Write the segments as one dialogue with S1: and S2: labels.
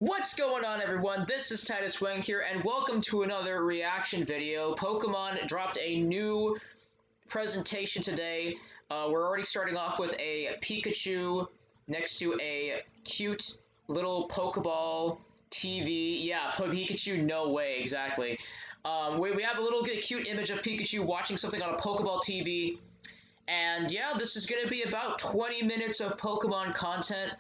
S1: What's going on, everyone? This is Titus Wang here, and welcome to another reaction video. Pokemon dropped a new presentation today. We're already starting off with a Pikachu next to a cute little Pokeball TV. Yeah, Pikachu, no way, exactly. We have a little cute image of Pikachu watching something on a Pokeball TV. And yeah, this is going to be about 20 minutes of Pokemon content.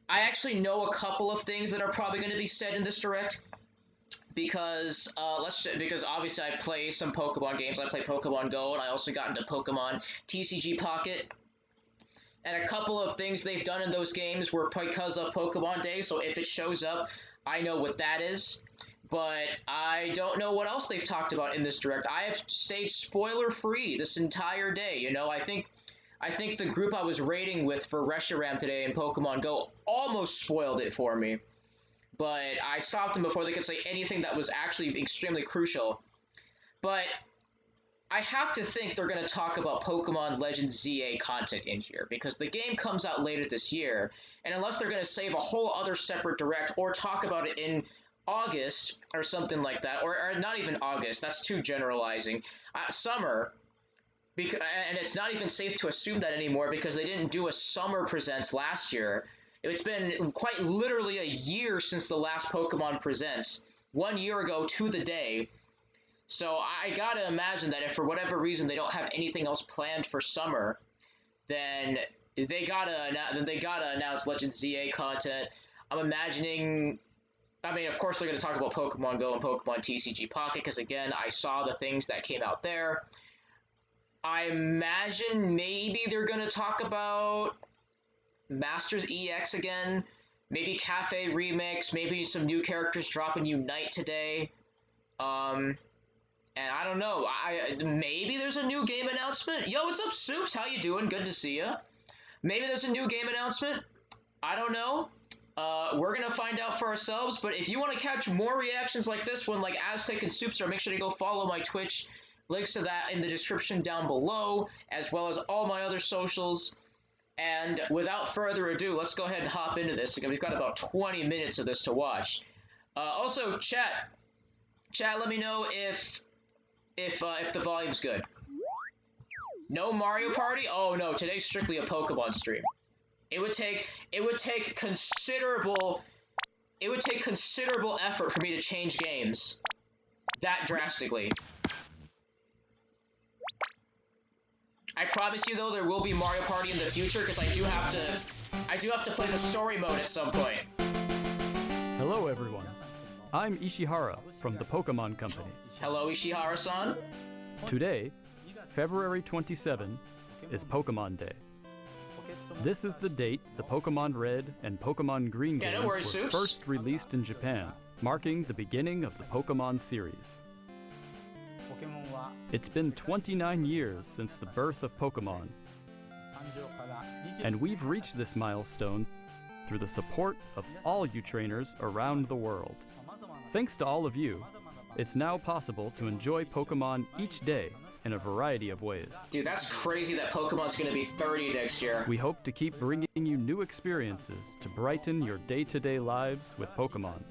S1: I actually know a couple of things that are probably going to be said in this direct because because obviously I play some Pokemon games. I play Pokemon Go, and I also got into Pokemon TCG Pocket. And a couple of things they've done in those games were because of Pokemon Day, so if it shows up, I know what that is. But I don't know what else they've talked about in this direct. I have stayed spoiler-free this entire day, you know? I think the group I was raiding with for Reshiram today in Pokemon Go almost spoiled it for me. But I stopped them before they could say anything that was actually extremely crucial. But I have to think they're going to talk about Pokemon Legends ZA content in here, because the game comes out later this year, and unless they're going to save a whole other separate direct or talk about it in August or something like that, or not even August, that's too generalizing, summer. And it's not even safe to assume that anymore because they didn't do a Summer Presents last year. It's been quite literally a year since the last Pokemon Presents. 1 year ago to the day. So I gotta imagine that if for whatever reason they don't have anything else planned for summer, then they gotta announce Legends ZA content. I'm imagining. I mean, of course they're gonna talk about Pokemon Go and Pokemon TCG Pocket because again, I saw the things that came out there. I imagine maybe they're going to talk about Masters EX again, maybe Cafe Remix, maybe some new characters dropping Unite today. And I don't know, maybe there's a new game announcement? Yo, what's up, Soups? How you doing? Good to see ya. Maybe there's a new game announcement? I don't know. We're going to find out for ourselves, but if you want to catch more reactions like this one, like Aztec and Soups, make sure to go follow my Twitch. Links to that in the description down below, as well as all my other socials. And without further ado, let's go ahead and hop into this. Again, we've got about 20 minutes of this to watch. Also, chat, let me know if the volume's good. No Mario Party? Oh no, today's strictly a Pokemon stream. It would take considerable effort for me to change games that drastically. I promise you though, there will be Mario Party in the future because I do have to play the story mode at some point.
S2: Hello everyone. I'm Ishihara from the Pokemon Company.
S1: Hello Ishihara-san.
S2: Today, February 27, is Pokemon Day. This is the date the Pokemon Red and Pokemon Green games were first released in Japan, marking the beginning of the Pokemon series. It's been 29 years since the birth of Pokemon, and we've reached this milestone through the support of all you trainers around the world. Thanks to all of you, it's now possible to enjoy Pokemon each day in a variety of ways.
S1: Dude, that's crazy that Pokemon's gonna be 30 next year.
S2: We hope to keep bringing you new experiences to brighten your day-to-day lives with Pokemon.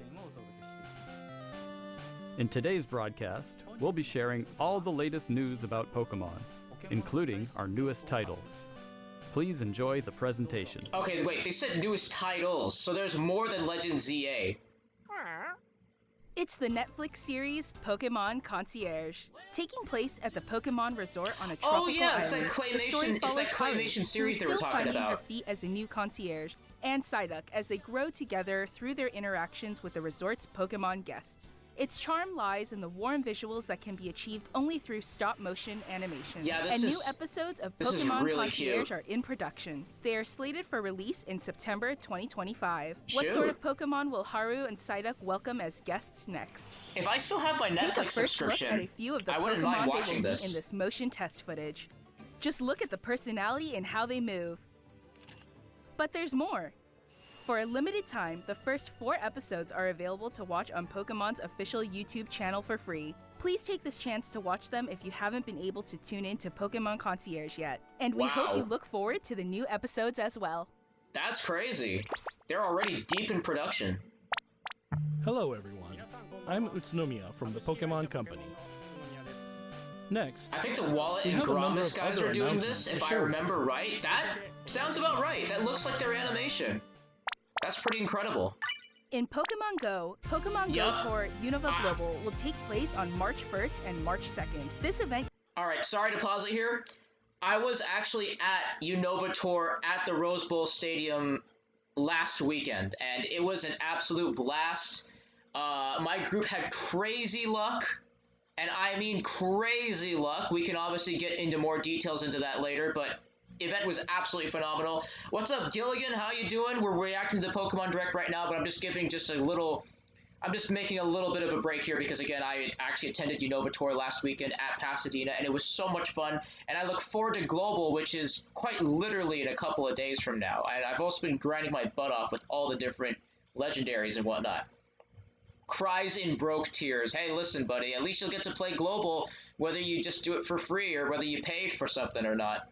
S2: In today's broadcast, we'll be sharing all the latest news about Pokemon, including our newest titles. Please enjoy the presentation.
S1: Okay, wait, they said newest titles, so there's more than Legends ZA.
S3: It's the Netflix series Pokemon Concierge, taking place at the Pokemon Resort on a tropical
S1: it's
S3: island.
S1: that claymation series they were talking
S3: finding her
S1: about.
S3: feet as a new concierge, and Psyduck as they grow together through their interactions with the resort's Pokemon guests. Its charm lies in the warm visuals that can be achieved only through stop-motion animation. New episodes of Pokemon
S1: really
S3: Concierge
S1: cute.
S3: are in production. They are slated for release in September 2025. What sort of Pokemon will Haru and Psyduck welcome as guests next?
S1: If I still have my Netflix
S3: Take a first look
S1: subscription,
S3: at a few of the
S1: I wouldn't mind
S3: Pokemon they
S1: watching
S3: will
S1: this.
S3: meet in this motion test footage. Just look at the personality and how they move. But there's more. For a limited time, the first 4 episodes are available to watch on Pokemon's official YouTube channel for free. Please take this chance to watch them if you haven't been able to tune in to Pokemon Concierge yet. And we hope you look forward to the new episodes as well.
S1: That's crazy. They're already deep in production.
S4: Hello everyone, I'm Utsunomiya from the Pokemon Company. Next,
S1: I think the Wallet and Gromus guys are doing this, if I remember right. That sounds about right. That looks like their animation. That's pretty incredible.
S3: In Pokemon Go, Pokemon Go Tour Unova Global will take place on March 1st and March 2nd. This event...
S1: Alright, sorry to pause it here. I was actually at Unova Tour at the Rose Bowl Stadium last weekend, and it was an absolute blast. My group had crazy luck, and I mean crazy luck. We can obviously get into more details into that later, but event was absolutely phenomenal. What's up, Gilligan? How you doing? We're reacting to the Pokemon Direct right now, but I'm just making a little bit of a break here because, again, I actually attended Unova Tour last weekend at Pasadena, and it was so much fun. And I look forward to Global, which is quite literally in a couple of days from now. I've also been grinding my butt off with all the different legendaries and whatnot. Cries in broke tears. Hey, listen, buddy, at least you'll get to play Global, whether you just do it for free or whether you paid for something or not.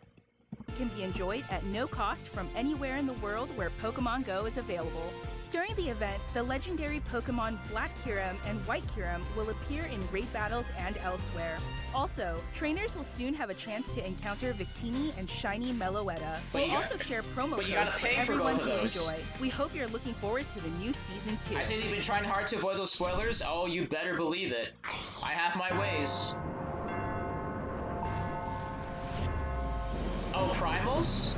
S3: Can be enjoyed at no cost from anywhere in the world where Pokemon Go is available. During the event, the legendary Pokemon Black Kyurem and White Kyurem will appear in raid battles and elsewhere. Also, trainers will soon have a chance to encounter Victini and Shiny Meloetta. We'll also share promo codes for everyone to enjoy. We hope you're looking forward to the new Season 2.
S1: I say you've been trying hard to avoid those spoilers. Oh, you better believe it. I have my ways. Oh, Primals?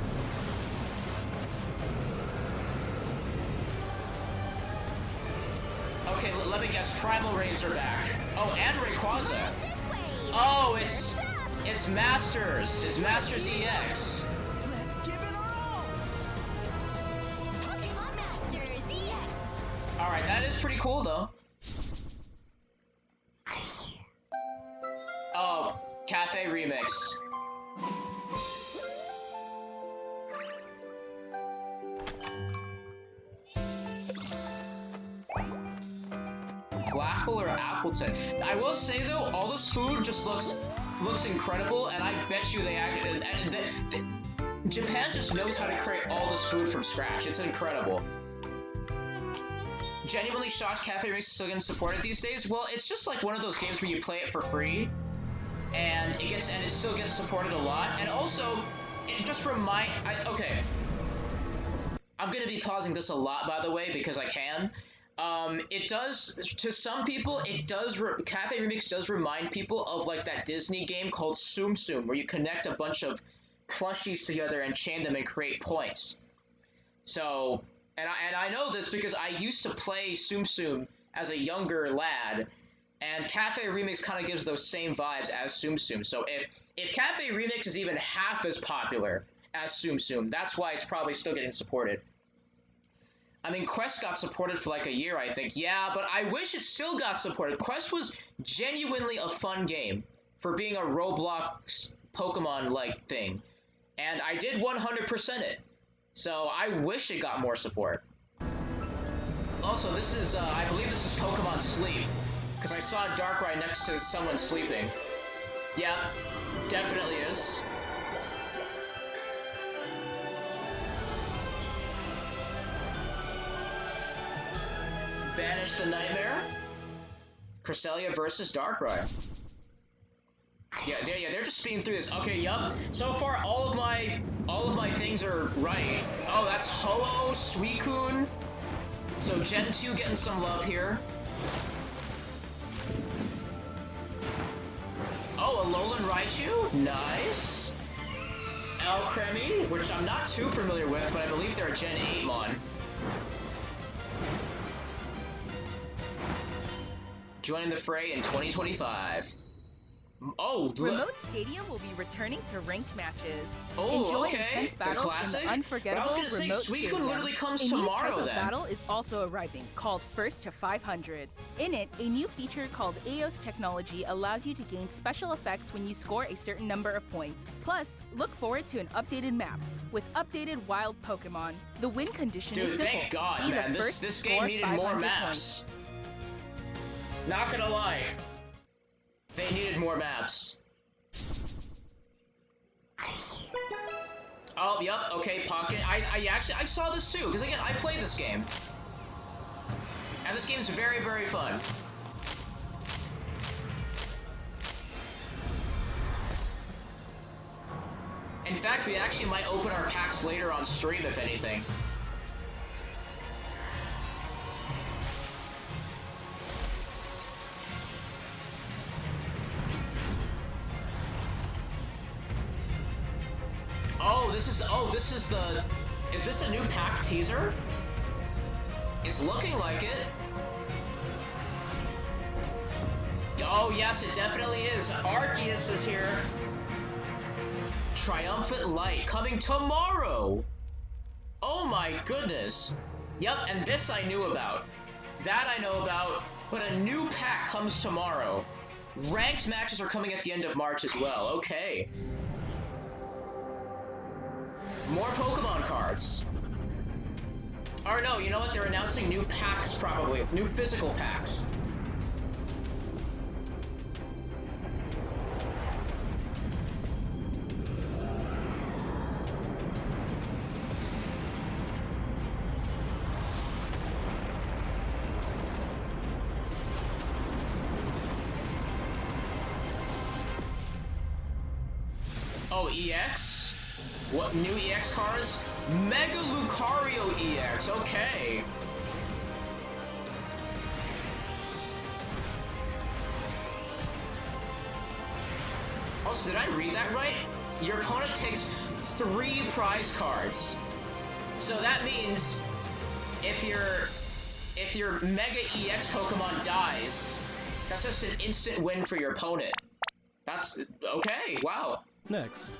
S1: Okay, let me guess. Primal Rays are back. Oh, and Rayquaza. Oh, it's Masters. It's Masters EX.
S5: Let's give it all. Pokemon Masters EX.
S1: All right, that is pretty cool though. Oh, Cafe Remix. Blackbull or Appleton. I will say though, all this food just looks incredible, and I bet you they actually Japan just knows how to create all this food from scratch. It's incredible. Genuinely shocked Cafe Remix is still getting supported these days. Well, it's just like one of those games where you play it for free, and it still gets supported a lot. And also, it just okay. I'm gonna be pausing this a lot, by the way, because I can. It does, to some people, Cafe Remix does remind people of like that Disney game called Tsum Tsum, where you connect a bunch of plushies together and chain them and create points. So, and I know this because I used to play Tsum Tsum as a younger lad, and Cafe Remix kind of gives those same vibes as Tsum Tsum. So if Cafe Remix is even half as popular as Tsum Tsum, that's why it's probably still getting supported. I mean, Quest got supported for like a year, I think. Yeah, but I wish it still got supported. Quest was genuinely a fun game for being a Roblox Pokemon-like thing. And I did 100% it. So I wish it got more support. Also, this is, I believe this is Pokemon Sleep. Because I saw Darkrai next to someone sleeping. Yeah, definitely is. Banish the Nightmare. Cresselia versus Darkrai. Yeah, they're just speeding through this. Okay, yup. So far, all of my things are right. Oh, that's Ho-Oh, Suicune. So Gen 2 getting some love here. Oh, Alolan Raichu. Nice. Alcremie, which I'm not too familiar with, but I believe they're a Gen 8 mon. Joining the fray in 2025. Oh,
S3: Remote Stadium will be returning to ranked matches.
S1: Oh,
S3: enjoy
S1: okay.
S3: intense battles in the unforgettable Remote Stadium.
S1: Literally comes
S3: a
S1: tomorrow,
S3: new type of
S1: then.
S3: battle is also arriving, called First to 500. In it, a new feature called Eos Technology allows you to gain special effects when you score a certain number of points. Plus, look forward to an updated map with updated wild Pokemon. The win condition is simple.
S1: Thank God,
S3: be
S1: man.
S3: the first
S1: This
S3: to
S1: game
S3: score
S1: needed
S3: 500
S1: more maps.
S3: points.
S1: Not gonna lie. They needed more maps. Oh, yup, okay, Pocket. I saw this too, because again, I played this game. And this game's very, very fun. In fact, we actually might open our packs later on stream, if anything. Is this a new pack teaser? It's looking like it. Oh yes, it definitely is. Arceus is here. Triumphant Light coming tomorrow. Oh my goodness. Yep, and this I knew about. That I know about, but a new pack comes tomorrow. Ranked matches are coming at the end of March as well. Okay. More Pokemon cards. Or no, you know what? They're announcing new packs, probably. New physical packs. Oh, EX? What, new EX cards? Mega Lucario EX, okay. Also, did I read that right? Your opponent takes 3 prize cards. So that means if your Mega EX Pokemon dies, that's just an instant win for your opponent. That's okay, wow.
S4: Next,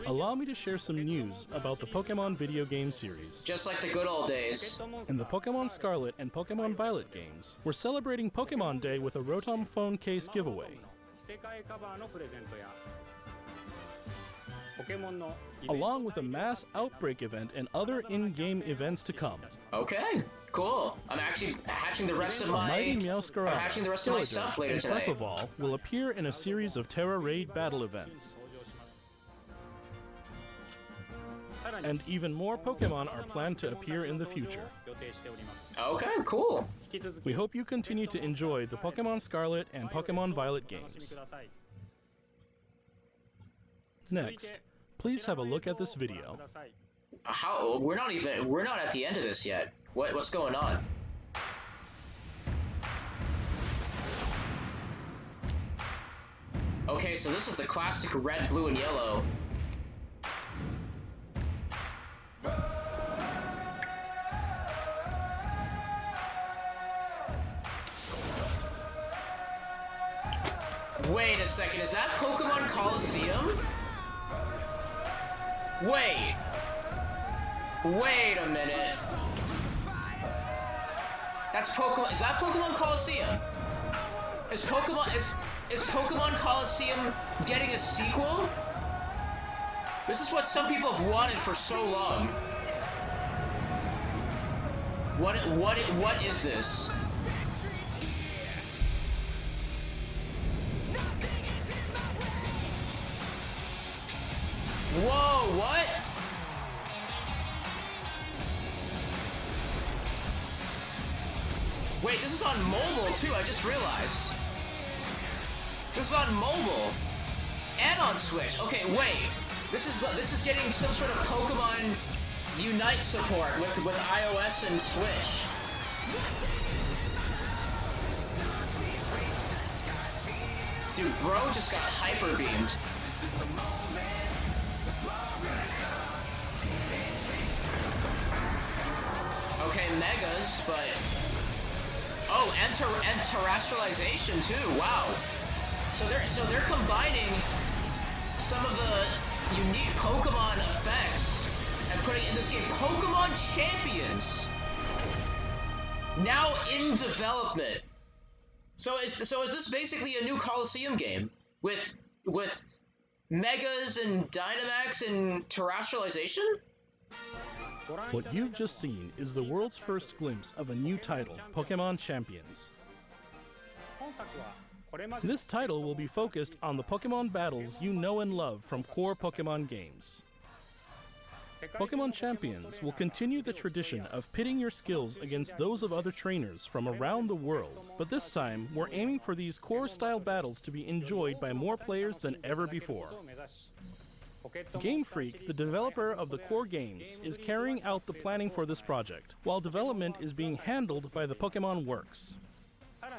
S4: allow me to share some news about the Pokemon video game series.
S1: Just like the good old days.
S4: In the Pokemon Scarlet and Pokemon Violet games, we're celebrating Pokemon Day with a Rotom phone case giveaway. Along with a mass outbreak event and other in-game events to come.
S1: Okay, cool. I'm actually hatching the rest of my...
S4: Mighty Meowscarada,
S1: I'm hatching the rest of my stuff later tonight.
S4: And Pokeball will appear in a series of Terra Raid battle events. And even more Pokemon are planned to appear in the future.
S1: Okay, cool.
S4: We hope you continue to enjoy the Pokemon Scarlet and Pokemon Violet games. Next, please have a look at this video.
S1: How? We're not at the end of this yet. What's going on? Okay, so this is the classic red, blue, and yellow. Wait a second, is that Pokemon Coliseum? Wait a minute. That's Pokemon, is that Pokemon Coliseum? Is Pokemon Coliseum getting a sequel? This is what some people have wanted for so long. What is this? Whoa, what? Wait, this is on mobile too, I just realized. This is on mobile. And on Switch. Okay, wait. This is getting some sort of Pokemon Unite support with iOS and Switch. Dude, bro just got hyper beamed. Okay, Megas, but... Oh, and terrestrialization too, wow. So they're combining some of the unique Pokemon effects and putting it in this game. Pokemon Champions! Now in development. So is this basically a new Coliseum game? With Megas and Dynamax and terrestrialization?
S4: What you've just seen is the world's first glimpse of a new title, Pokemon Champions. This title will be focused on the Pokemon battles you know and love from core Pokemon games. Pokemon Champions will continue the tradition of pitting your skills against those of other trainers from around the world, but this time we're aiming for these core-style battles to be enjoyed by more players than ever before. Game Freak, the developer of the core games, is carrying out the planning for this project, while development is being handled by the Pokemon Works.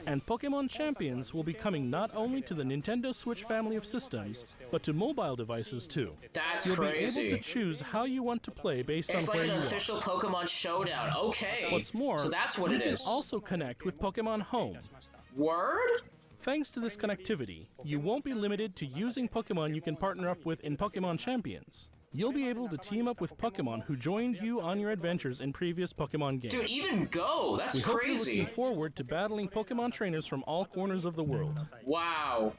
S4: And Pokemon Champions will be coming not only to the Nintendo Switch family of systems, but to mobile devices too.
S1: That's
S4: You'll
S1: crazy.
S4: be able to choose how you want to play based on
S1: It's
S4: where
S1: like
S4: you
S1: an
S4: are.
S1: official Pokemon Showdown. Okay.
S4: What's more,
S1: so that's what
S4: you
S1: it
S4: can
S1: is.
S4: also connect with Pokemon Home.
S1: Word?
S4: Thanks to this connectivity, you won't be limited to using Pokemon you can partner up with in Pokemon Champions. You'll be able to team up with Pokemon who joined you on your adventures in previous Pokemon games.
S1: Dude, even Go. That's
S4: We hope you're
S1: crazy.
S4: looking forward to battling Pokemon trainers from all corners of the world.
S1: Wow.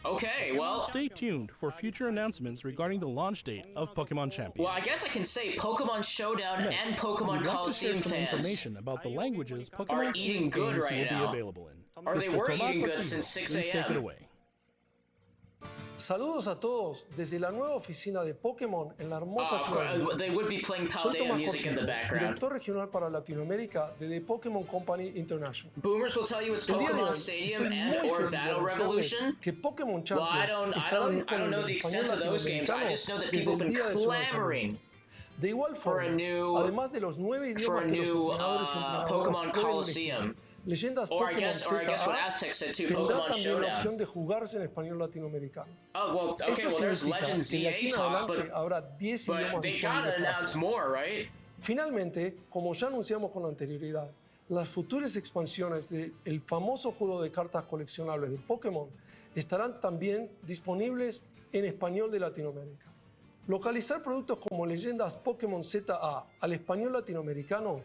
S1: Okay, well,
S4: Stay tuned for future announcements regarding the launch date of Pokemon Champions.
S1: well, I guess I can say Pokemon Showdown and Pokemon
S4: We'd like to share
S1: Coliseum
S4: some
S1: fans.
S4: information about the languages
S1: are
S4: Pokemon
S1: eating
S4: Series
S1: good
S4: games
S1: right
S4: will
S1: now.
S4: be available in.
S1: Or they
S4: Mr.
S1: were
S4: Tomás
S1: eating good
S4: Portillo,
S1: since 6
S4: please take it
S1: a.m.
S4: away.
S6: Saludos a todos desde la nueva oficina de Pokémon en la hermosa
S1: Of
S6: ciudad de
S1: course,
S6: Lima.
S1: they would be playing
S6: Soy
S1: Paldea
S6: Tomás
S1: music in the
S6: Portillo,
S1: background.
S6: director regional para Latinoamérica de The Pokémon Company International.
S1: Boomers will tell you it's
S6: El día de
S1: Pokemon
S6: hoy
S1: Stadium
S6: estoy
S1: and
S6: muy
S1: or
S6: feliz de
S1: Battle
S6: anunciarles
S1: Revolution.
S6: que Pokémon
S1: Well, I
S6: Champions
S1: don't
S6: estará
S1: know the
S6: disponible en
S1: extent of
S6: español
S1: those games. I
S6: latinoamericano
S1: just know that
S6: desde
S1: people have
S6: el
S1: been
S6: día de su
S1: clamoring
S6: lanzamiento. De igual
S1: for
S6: forma,
S1: a new-
S6: además de los 9
S1: for a
S6: idiomas que los
S1: new
S6: entrenadores y entrenadoras
S1: Pokemon
S6: pueden
S1: Coliseum.
S6: elegir, Leyendas
S1: Or I
S6: Pokémon
S1: guess what
S6: ZA
S1: Aztec said too,
S6: tendrá
S1: Pokemon
S6: también la
S1: Showdown.
S6: opción de jugarse en español latinoamericano.
S1: Oh, well, okay,
S6: Esto
S1: well, there's
S6: significa
S1: Legends
S6: que de aquí
S1: ZA
S6: en
S1: talk,
S6: adelante habrá 10
S1: but
S6: idiomas
S1: they gotta
S6: disponibles para
S1: announce
S6: jugar.
S1: more, right?
S6: Finalmente, como ya anunciamos con anterioridad, las futuras expansiones del famoso juego de cartas coleccionables de Pokémon estarán también disponibles en español de Latinoamérica. Localizar productos como Leyendas Pokémon ZA al español latinoamericano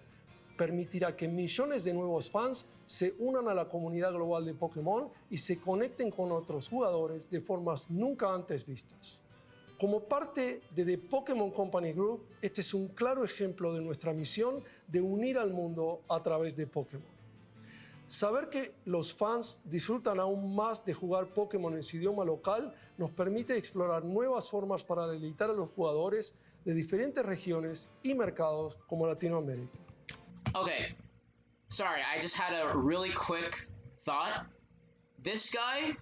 S6: permitirá que millones de nuevos fans se unan a la comunidad global de Pokémon y se conecten con otros jugadores de formas nunca antes vistas. Como parte de The Pokémon Company Group, este es un claro ejemplo de nuestra misión de unir al mundo a través de Pokémon. Saber que los fans disfrutan aún más de jugar Pokémon en su idioma local nos permite explorar nuevas formas para deleitar a los jugadores de diferentes regiones y mercados como Latinoamérica.
S1: Okay, sorry, I just had a really quick thought. This guy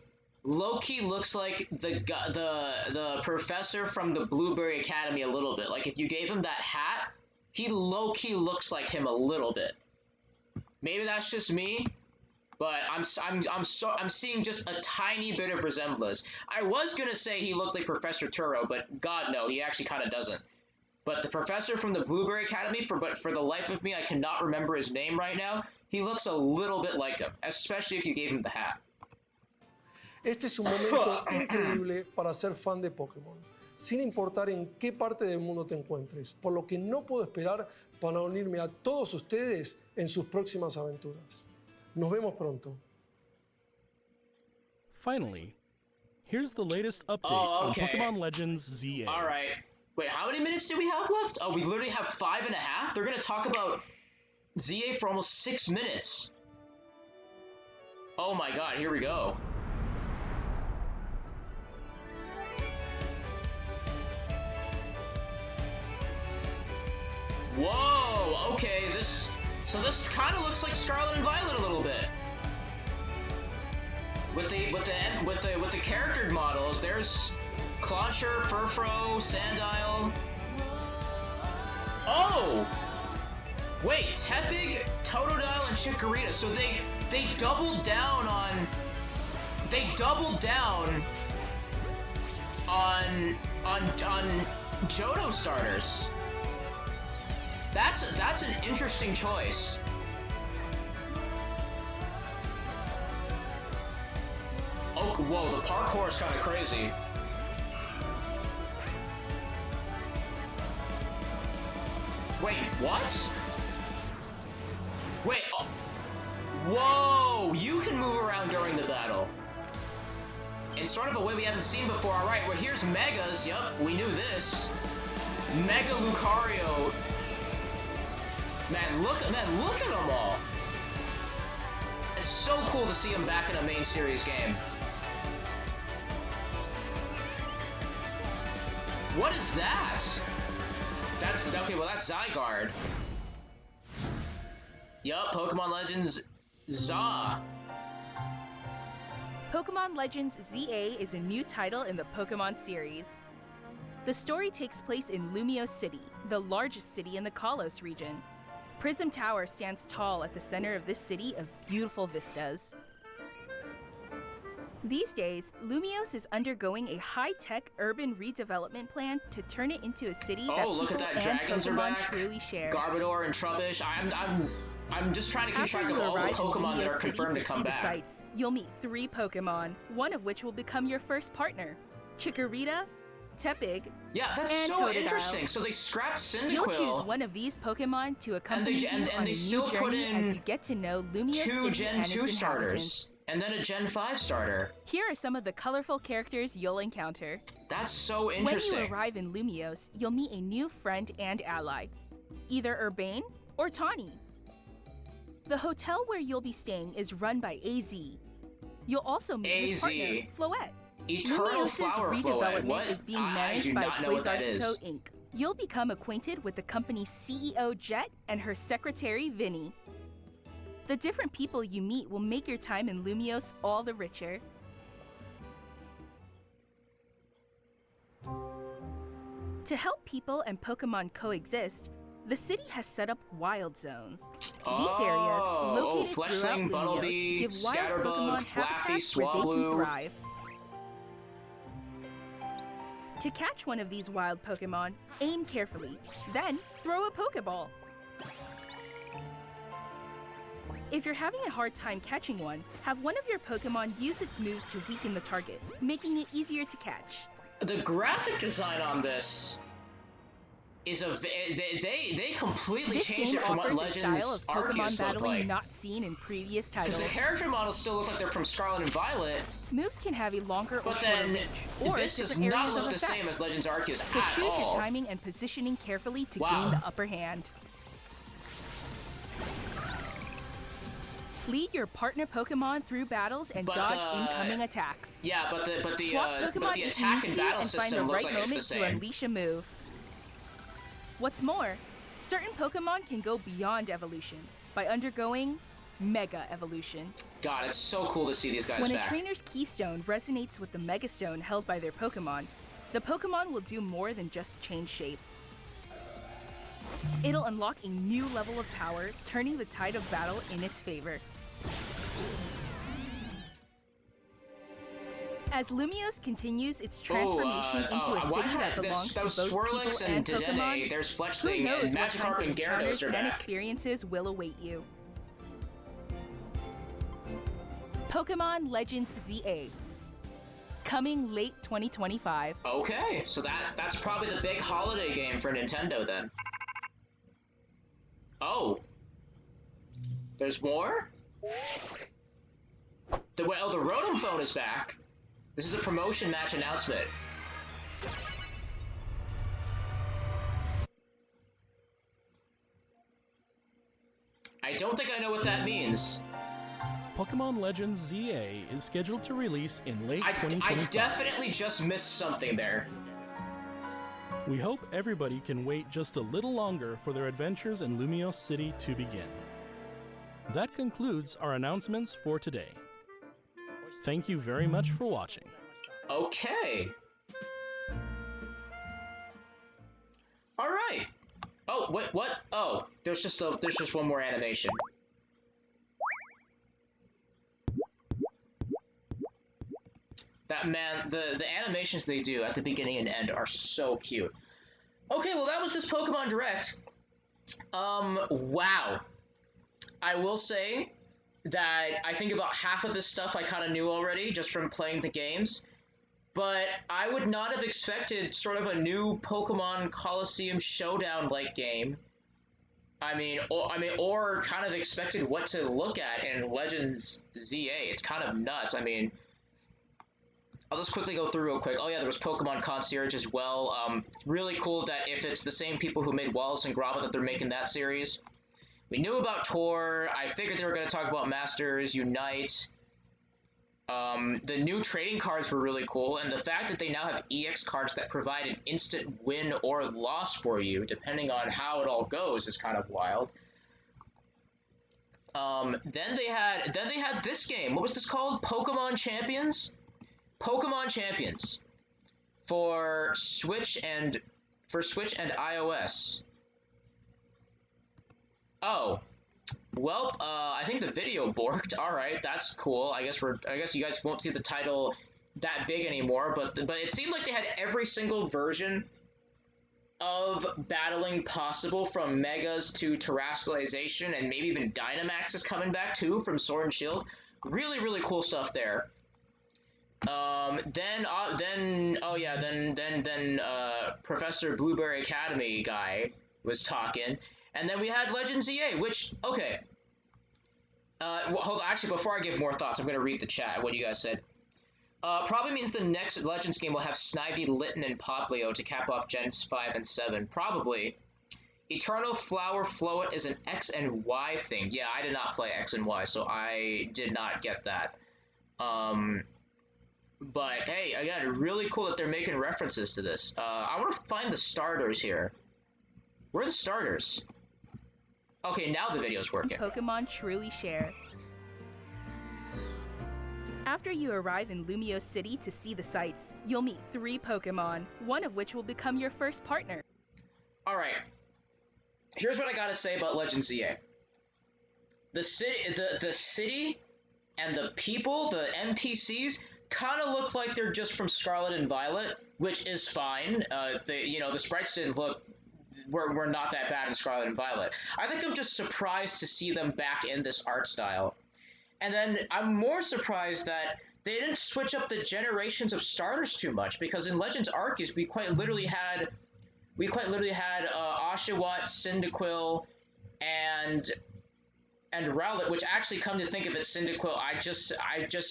S1: low-key looks like the professor from the Blueberry Academy a little bit. Like, if you gave him that hat, he low-key looks like him a little bit. Maybe that's just me, but I'm seeing just a tiny bit of resemblance. I was gonna say he looked like Professor Turo, but God no, he actually kind of doesn't. But the professor from the Blueberry Academy, for the life of me, I cannot remember his name right now. He looks a little bit like him, especially if you gave him the hat.
S6: Este es un momento increíble para ser fan de Pokémon, sin importar en qué parte del mundo te encuentres, por lo que no puedo esperar para unirme a todos ustedes en sus próximas aventuras. Nos vemos pronto.
S4: Finally, here's the latest update
S1: Oh, okay.
S4: on Pokemon Legends ZA.
S1: All right. Wait, how many minutes do we have left? Oh, we literally have 5.5? They're going to talk about ZA for almost 6 minutes. Oh my god, here we go. Whoa, okay, this kind of looks like Scarlet and Violet a little bit. With the character models, there's Clauncher, Furfrou, Sandile. Oh! Wait, Tepig, Totodile, and Chikorita. So they doubled down on Johto starters. That's an interesting choice. Oh, whoa, the parkour is kind of crazy. Wait, what? Wait, oh. Whoa, you can move around during the battle. In sort of a way we haven't seen before. Alright, well here's Megas, yup, we knew this. Mega Lucario. Man, look at them all. It's so cool to see him back in a main series game. What is that? That's okay. Well, that's Zygarde. Yup, Pokemon Legends ZA.
S3: Pokemon Legends ZA is a new title in the Pokemon series. The story takes place in Lumiose City, the largest city in the Kalos region. Prism Tower stands tall at the center of this city of beautiful vistas. These days, Lumiose is undergoing a high-tech urban redevelopment plan to turn it into a city that
S1: look
S3: people
S1: at that.
S3: and
S1: Dragons are
S3: Pokemon
S1: back.
S3: truly share.
S1: Garbodor and Trubbish. I'm just trying to keep
S3: After
S1: track
S3: you
S1: of all the
S3: arrive in
S1: Pokemon that
S3: Lumiose
S1: are
S3: City
S1: confirmed to
S3: to
S1: come
S3: see the
S1: back.
S3: sights, you'll meet 3 Pokemon, one of which will become your first partner: Chikorita, Tepig,
S1: Yeah, that's
S3: and
S1: so
S3: Totodile.
S1: interesting. So they scrapped Cyndaquil.
S3: You'll choose one of these Pokemon to accompany you
S1: and
S3: on
S1: they
S3: a
S1: still
S3: new
S1: put
S3: journey
S1: in
S3: as you get to know Lumiose
S1: 2
S3: City
S1: Gen
S3: and
S1: 2
S3: its inhabitants.
S1: starters, and then a Gen 5 starter.
S3: Here are some of the colorful characters you'll encounter.
S1: That's so
S3: When
S1: interesting.
S3: you arrive in Lumiose, you'll meet a new friend and ally, either Urbane or Tawny. The hotel where you'll be staying is run by AZ. You'll also meet his
S1: AZ.
S3: partner, Floette.
S1: Eternal
S3: Lumiose's
S1: Flower Floette.
S3: redevelopment
S1: What?
S3: is being
S1: I
S3: managed
S1: do
S3: by
S1: not know what that
S3: Quasartico
S1: is.
S3: Inc. You'll become acquainted with the company's CEO Jet and her secretary Vinny. The different people you meet will make your time in Lumiose all the richer. To help people and Pokemon coexist, the city has set up wild zones. These areas, located throughout
S1: Fletchling,
S3: Lumiose,
S1: Bunnelby,
S3: give wild
S1: Scatterbug,
S3: Pokemon
S1: Flaffy,
S3: habitats where they can
S1: Swablu.
S3: thrive. To catch one of these wild Pokemon, aim carefully, then throw a Pokeball. If you're having a hard time catching one, have one of your Pokemon use its moves to weaken the target, making it easier to catch.
S1: The graphic design on this is they completely
S3: This
S1: changed
S3: game
S1: it from what
S3: offers a style
S1: Legends
S3: of Pokemon
S1: Arceus looked
S3: battling
S1: like.
S3: not seen in previous
S1: Because
S3: titles.
S1: the character models still look like they're from Scarlet and Violet,
S3: Moves can have a longer or
S1: but
S3: shorter
S1: then
S3: range, or
S1: this does
S3: different
S1: not
S3: areas of
S1: look the
S3: effect.
S1: same as Legends Arceus
S3: So
S1: at
S3: choose
S1: all.
S3: your timing and positioning carefully to
S1: Wow.
S3: gain the upper hand. Lead your partner Pokemon through battles and
S1: But,
S3: dodge incoming attacks.
S1: Yeah, but the
S3: Swap Pokemon
S1: the
S3: if
S1: attack
S3: you
S1: and
S3: need to
S1: battle
S3: and find
S1: system
S3: the
S1: looks
S3: right
S1: like it's the
S3: moment to
S1: same.
S3: unleash a move. What's more, certain Pokemon can go beyond evolution by undergoing Mega Evolution.
S1: God, it's so cool to see these guys
S3: When
S1: back.
S3: a trainer's keystone resonates with the Mega Stone held by their Pokemon, the Pokemon will do more than just change shape. It'll unlock a new level of power, turning the tide of battle in its favor. As Lumiose continues its transformation into a city that belongs to both people and Pokemon,
S1: there's
S3: who
S1: Fletchling,
S3: knows
S1: and
S3: what kinds
S1: Magikarp
S3: of
S1: and Gyarados
S3: encounters
S1: are
S3: and
S1: back.
S3: experiences will await you. Pokemon Legends ZA, coming late 2025.
S1: Okay, so that's probably the big holiday game for Nintendo then. Oh. There's more? The Rotom phone is back. This is a promotion match announcement. I don't think I know what that means.
S4: Pokemon Legends ZA is scheduled to release in late
S1: I
S4: 2025.
S1: definitely just missed something there.
S4: We hope everybody can wait just a little longer for their adventures in Lumiose City to begin. That concludes our announcements for today. Thank you very much for watching.
S1: Okay. All right. Oh, wait, what? Oh, there's just one more animation. That man, the animations they do at the beginning and end are so cute. Okay, well that was this Pokemon Direct. Wow. I will say that I think about half of this stuff I kind of knew already just from playing the games, but I would not have expected sort of a new Pokemon Colosseum Showdown-like game. Or kind of expected what to look at in Legends ZA. It's kind of nuts. I mean, I'll just quickly go through real quick. Oh yeah, there was Pokemon Concierge as well. Really cool that if it's the same people who made Wallace and Gromit that they're making that series. We knew about Tor. I figured they were going to talk about Masters Unite. The new trading cards were really cool, and the fact that they now have EX cards that provide an instant win or loss for you, depending on how it all goes, is kind of wild. Then they had this game. What was this called? Pokemon Champions? Pokemon Champions for Switch and iOS. Oh. Well, I think the video borked. All right, that's cool. I guess you guys won't see the title that big anymore, but it seemed like they had every single version of battling possible, from Megas to Terrestrialization, and maybe even Dynamax is coming back too from Sword and Shield. Really, really cool stuff there. Then Professor Blueberry Academy guy was talking. And then we had Legends EA, which, okay. Hold on, actually, before I give more thoughts, I'm going to read the chat, what you guys said. Probably means the next Legends game will have Snivy, Litten, and Poplio to cap off Gens 5 and 7. Probably. Eternal Flower Float is an X and Y thing. Yeah, I did not play X and Y, so I did not get that. But, hey, again, really cool that they're making references to this. I want to find the starters here. Where are the starters? Okay, now the video's working.
S3: Pokemon truly share. After you arrive in Lumiose City to see the sights, you'll meet 3 Pokemon, one of which will become your first partner.
S1: Alright. Here's what I gotta say about Legends EA. The city and the people, the NPCs, kind of look like they're just from Scarlet and Violet, which is fine. The sprites didn't look... We're not that bad in Scarlet and Violet. I think I'm just surprised to see them back in this art style. And then I'm more surprised that they didn't switch up the generations of starters too much, because in Legends Arceus we quite literally had Oshawott, Cyndaquil, and Rowlet, which actually, come to think of it, Cyndaquil, I just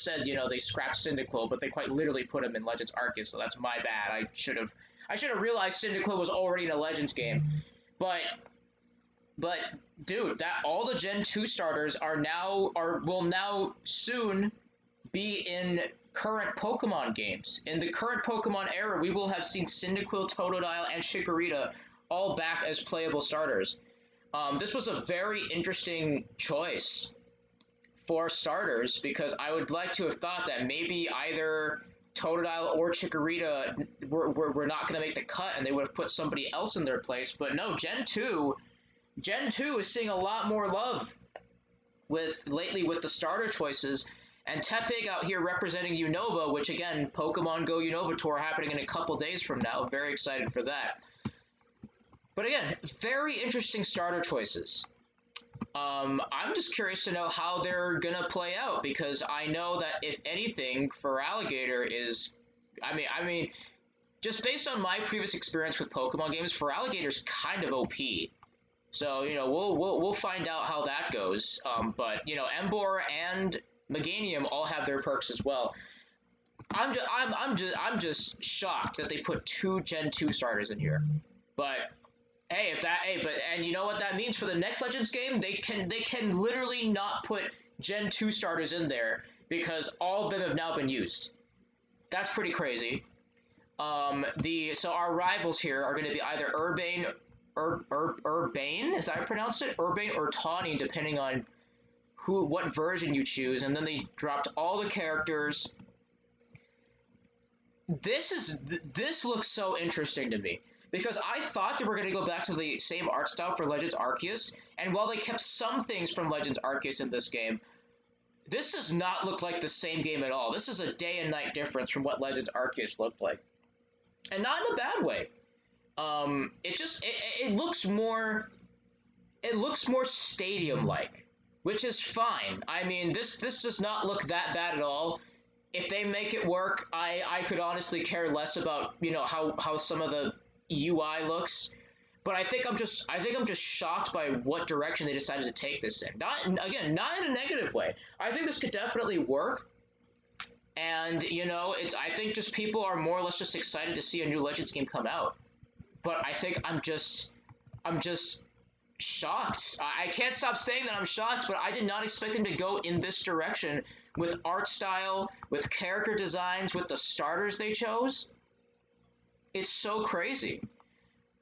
S1: said, they scrapped Cyndaquil, but they quite literally put him in Legends Arceus, so that's my bad. I should have realized Cyndaquil was already in a Legends game. But dude, that all the Gen 2 starters will now soon be in current Pokemon games. In the current Pokemon era, we will have seen Cyndaquil, Totodile, and Chikorita all back as playable starters. This was a very interesting choice for starters, because I would like to have thought that maybe either Totodile or Chikorita were not going to make the cut, and they would have put somebody else in their place. But no, Gen 2 is seeing a lot more love lately with the starter choices. And Tepig out here representing Unova, which, again, Pokemon Go Unova Tour happening in a couple days from now. Very excited for that. But again, very interesting starter choices. I'm just curious to know how they're going to play out, because I know that if anything, Feraligatr is... I mean, just based on my previous experience with Pokemon games, Feraligatr's kind of OP. So, we'll find out how that goes. But, Emboar and Meganium all have their perks as well. I'm just shocked that they put 2 Gen 2 starters in here. But... and you know what that means for the next Legends game? They can literally not put Gen 2 starters in there, because all of them have now been used. That's pretty crazy. So our rivals here are going to be either Urbane, is that how I pronounce it? Urbane or Tawny, depending on what version you choose. And then they dropped all the characters. This looks so interesting to me, because I thought they were going to go back to the same art style for Legends Arceus, and while they kept some things from Legends Arceus in this game, this does not look like the same game at all. This is a day and night difference from what Legends Arceus looked like. And not in a bad way. It looks more stadium-like, which is fine. I mean, this does not look that bad at all. If they make it work, I could honestly care less about, how some of the UI looks, but I think I'm just shocked by what direction they decided to take this in. Not in a negative way. I think this could definitely work, and I think just people are more or less just excited to see a new Legends game come out. But I think I'm just shocked. I can't stop saying that I'm shocked, but I did not expect them to go in this direction with art style, with character designs, with the starters they chose. It's so crazy.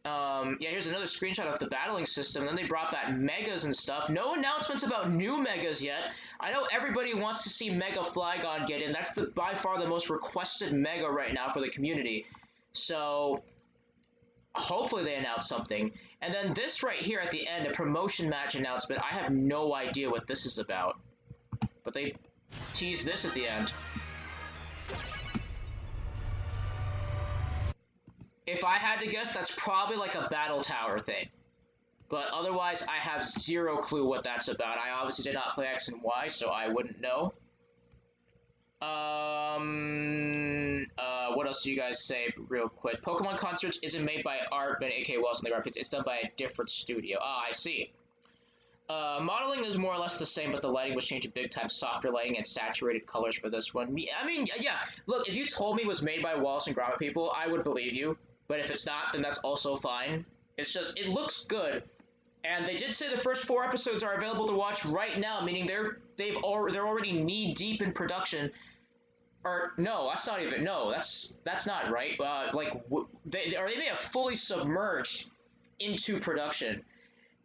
S1: Yeah, here's another screenshot of the battling system. Then they brought back megas and stuff. No announcements about new megas yet. I know everybody wants to see Mega Flygon get in. That's by far the most requested mega right now for the community. So hopefully they announce something. And then this right here at the end, a promotion match announcement. I have no idea what this is about. But they teased this at the end. If I had to guess, that's probably like a battle tower thing. But otherwise, I have zero clue what that's about. I obviously did not play X and Y, so I wouldn't know. What else do you guys say real quick? Pokemon Concerts isn't made by Art, but AK Wells and the Graphics. It's done by a different studio. Ah, I see. Modeling is more or less the same, but the lighting was changed to big time softer lighting and saturated colors for this one. I mean, yeah, look, if you told me it was made by Wallace and Gromit people, I would believe you. But if it's not, then that's also fine. It's just, it looks good. And they did say the first 4 episodes are available to watch right now, meaning they're already knee deep in production. Or no, that's not even, no, that's not right. They may have fully submerged into production,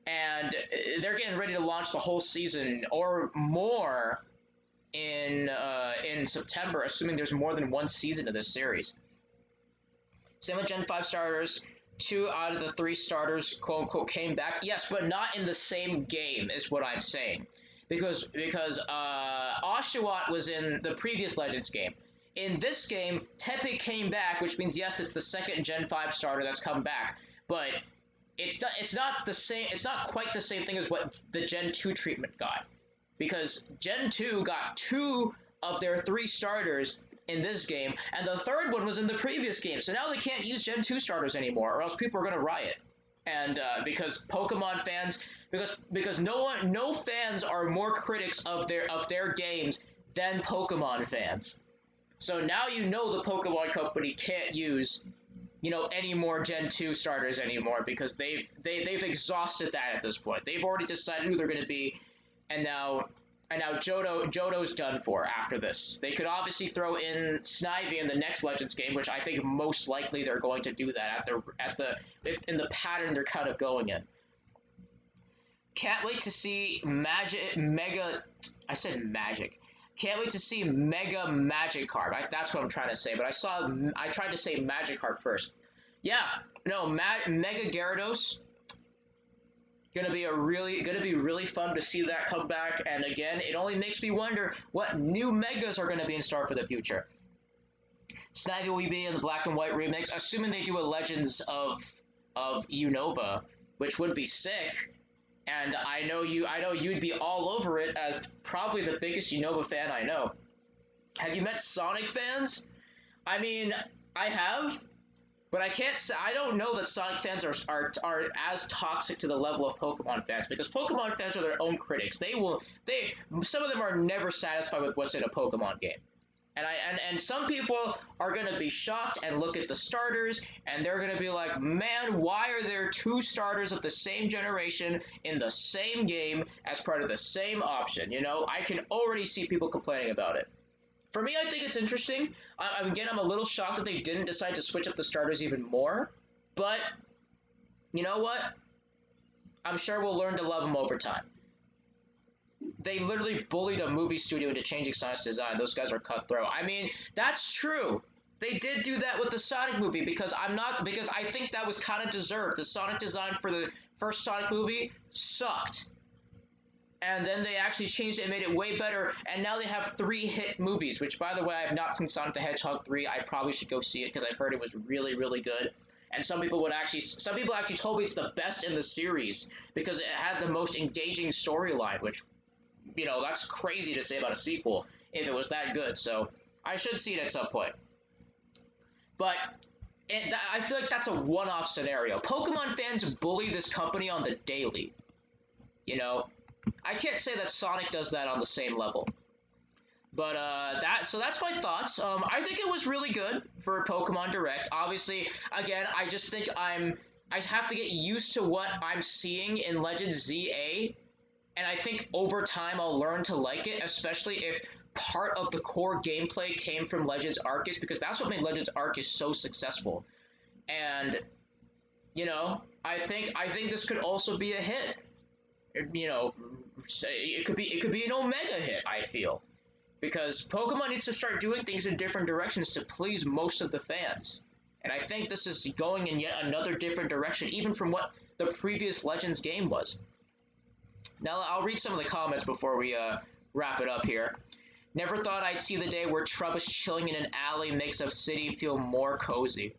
S1: and they're getting ready to launch the whole season or more in September, assuming there's more than one season of this series. Same with Gen 5 starters. 2 out of the 3 starters, quote unquote, came back. Yes, but not in the same game, is what I'm saying. Because Oshawott was in the previous Legends game. In this game, Tepe came back, which means yes, it's the second Gen 5 starter that's come back. But it's not the same. It's not quite the same thing as what the Gen 2 treatment got. Because Gen 2 got 2 of their 3 starters in this game, and the third one was in the previous game. So now they can't use Gen 2 starters anymore, or else people are going to riot. And because Pokemon fans, because no fans are more critics of their games than Pokemon fans. So now the Pokemon Company can't use any more Gen 2 starters anymore, because they've exhausted that at this point. They've already decided who they're going to be, and now Johto's done for after this. They could obviously throw in Snivy in the next Legends game, which I think most likely they're going to do that in the pattern they're kind of going in. Can't wait to see Mega. I said Magic. Can't wait to see Mega Magikarp. That's what I'm trying to say. But I tried to say Magikarp first. Yeah, no, Mega Gyarados. Gonna be really fun to see that come back, and again, it only makes me wonder what new megas are gonna be in store for the future. Snivy will be in the Black and White remix, assuming they do a Legends of Unova, which would be sick. And I know you'd be all over it as probably the biggest Unova fan I know. Have you met Sonic fans? I mean, I have. But I don't know that Sonic fans are as toxic to the level of Pokemon fans, because Pokemon fans are their own critics. Some of them are never satisfied with what's in a Pokemon game. And some people are going to be shocked and look at the starters, and they're going to be like, man, why are there 2 starters of the same generation in the same game as part of the same option? I can already see people complaining about it. For me, I think it's interesting. Again, I'm a little shocked that they didn't decide to switch up the starters even more. But, you know what? I'm sure we'll learn to love them over time. They literally bullied a movie studio into changing Sonic's design. Those guys are cutthroat. I mean, that's true. They did do that with the Sonic movie, because I think that was kind of deserved. The Sonic design for the first Sonic movie sucked. And then they actually changed it and made it way better, and now they have 3 hit movies, which, by the way, I have not seen Sonic the Hedgehog 3. I probably should go see it, because I've heard it was really, really good. And some people actually told me it's the best in the series, because it had the most engaging storyline, which, that's crazy to say about a sequel if it was that good. So I should see it at some point. But I feel like that's a one-off scenario. Pokemon fans bully this company on the daily, I can't say that Sonic does that on the same level. But that's my thoughts. I think it was really good for Pokemon Direct. Obviously, again, I just think I have to get used to what I'm seeing in Legends ZA, and I think over time I'll learn to like it, especially if part of the core gameplay came from Legends Arceus, because that's what made Legends Arceus so successful. And you know, I think this could also be a hit. You know, it could be an Omega hit, I feel, because Pokemon needs to start doing things in different directions to please most of the fans. And I think this is going in yet another different direction, even from what the previous Legends game was. Now, I'll read some of the comments before we wrap it up here. Never thought I'd see the day where Trubbish chilling in an alley makes a city feel more cozy.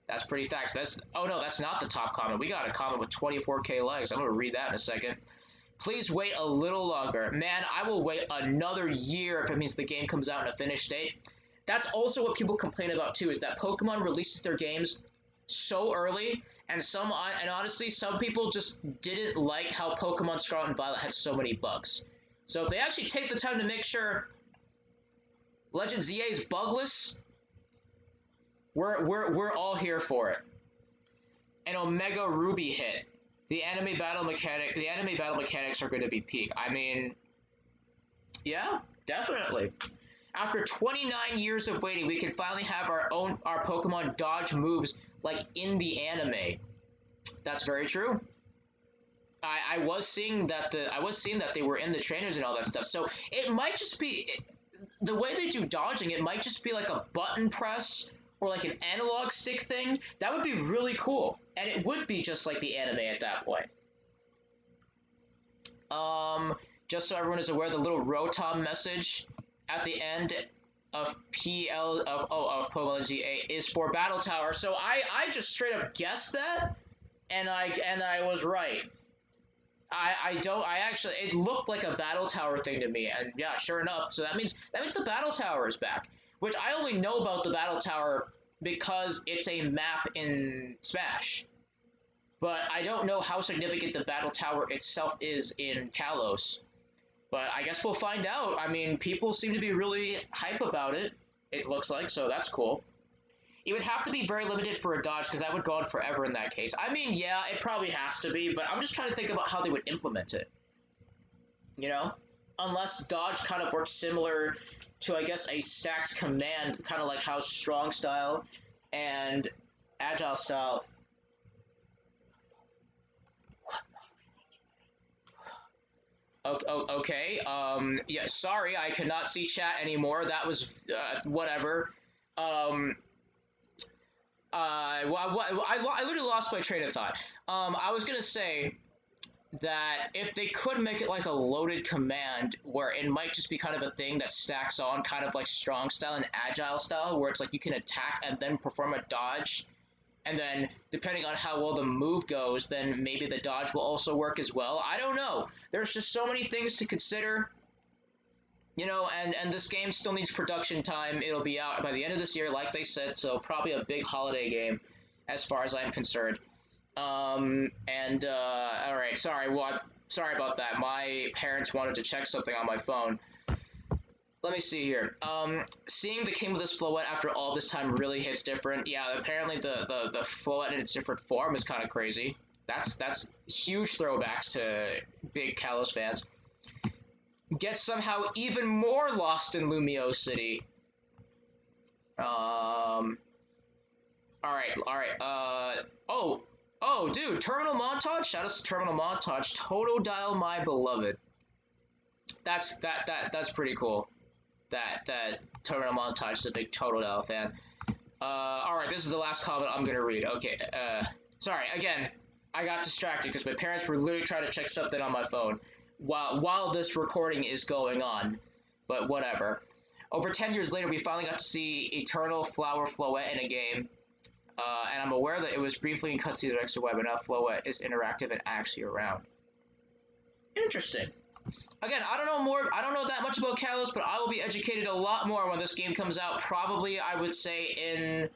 S1: That's pretty facts. Oh no, that's not the top comment. We got a comment with 24K likes. I'm going to read that in a second. Please wait a little longer. Man, I will wait another year if it means the game comes out in a finished state. That's also what people complain about too, is that Pokemon releases their games so early, and honestly, some people just didn't like how Pokemon Scarlet and Violet had so many bugs. So if they actually take the time to make sure Legends EA is bugless, we're all here for it. An Omega Ruby hit. The anime battle mechanics are going to be peak. I mean, yeah, definitely. After 29 years of waiting, we can finally have our Pokemon dodge moves like in the anime. That's very true. I was seeing that they were in the trainers and all that stuff. So it might just be the way they do dodging. It might just be like a button press or like an analog stick thing. That would be really cool, and it would be just like the anime at that point. Just so everyone is aware, the little Rotom message at the end of Pokemon GA is for Battle Tower. So I just straight up guessed that, and I was right. It looked like a Battle Tower thing to me, and yeah, sure enough. So that means the Battle Tower is back, which I only know about the Battle Tower because it's a map in Smash. But I don't know how significant the Battle Tower itself is in Kalos. But I guess we'll find out. I mean, people seem to be really hype about it, it looks like, so that's cool. It would have to be very limited for a dodge, because that would go on forever in that case. I mean, yeah, it probably has to be, but I'm just trying to think about how they would implement it. You know? Unless dodge kind of works similar to, I guess, a stacked command, kind of like how strong style and agile style. Okay, yeah, sorry, I cannot see chat anymore. That was, whatever. I literally lost my train of thought. I was gonna say that if they could make it like a loaded command, where it might just be kind of a thing that stacks on, kind of like strong style and agile style, where it's like you can attack and then perform a dodge, and then depending on how well the move goes, then maybe the dodge will also work as well. I don't know. There's just so many things to consider. You know, and this game still needs production time. It'll be out by the end of this year, like they said, so probably a big holiday game, as far as I'm concerned. All right, sorry about that. My parents wanted to check something on my phone. Let me see here. Seeing the King of this Floette after all this time really hits different. Yeah, apparently the Floette in its different form is kind of crazy. That's huge throwbacks to big Kalos fans. Get somehow even more lost in Lumio City. Alright. Oh, dude, Terminal Montage? Shout out to Terminal Montage. Totodile, my beloved. That's pretty cool. That Terminal Montage is a big Totodile fan. Alright, this is the last comment I'm gonna read. Okay, sorry, again, I got distracted because my parents were literally trying to check something on my phone while this recording is going on, but whatever. Over 10 years later, we finally got to see Eternal Flower Floette in a game, and I'm aware that it was briefly in cutscenes of X and Y, but now Floette is interactive and actually around. Interesting. Again, I don't know that much about Kalos, but I will be educated a lot more when this game comes out, probably, I would say, in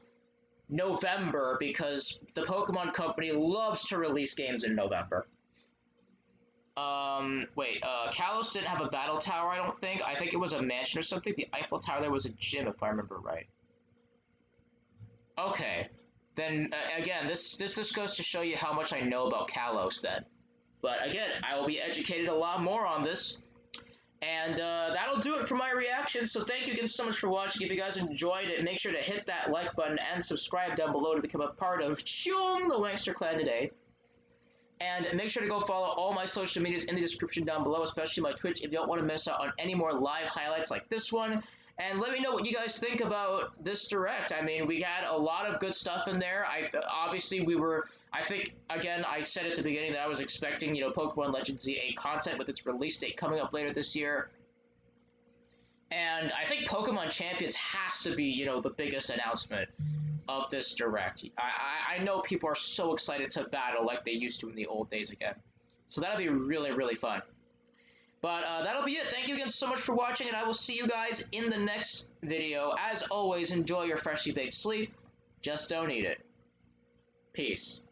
S1: November, because the Pokemon Company loves to release games in November. Kalos didn't have a battle tower, I don't think. I think it was a mansion or something. The Eiffel Tower there was a gym, if I remember right. Okay. Then, again, this just goes to show you how much I know about Kalos, then. But, again, I will be educated a lot more on this. And that'll do it for my reaction. So thank you again so much for watching. If you guys enjoyed it, make sure to hit that like button and subscribe down below to become a part of Chung, the Wankster Clan today. And make sure to go follow all my social medias in the description down below, especially my Twitch, if you don't want to miss out on any more live highlights like this one. And let me know what you guys think about this Direct. I mean, we had a lot of good stuff in there. I think, again, I said at the beginning that I was expecting, Pokemon Legends Z8 content with its release date coming up later this year. And I think Pokemon Champions has to be, the biggest announcement of this Direct. I know people are so excited to battle like they used to in the old days again. So that'll be really, really fun. But that'll be it. Thank you again so much for watching, and I will see you guys in the next video. As always, enjoy your freshly baked sleep. Just don't eat it. Peace.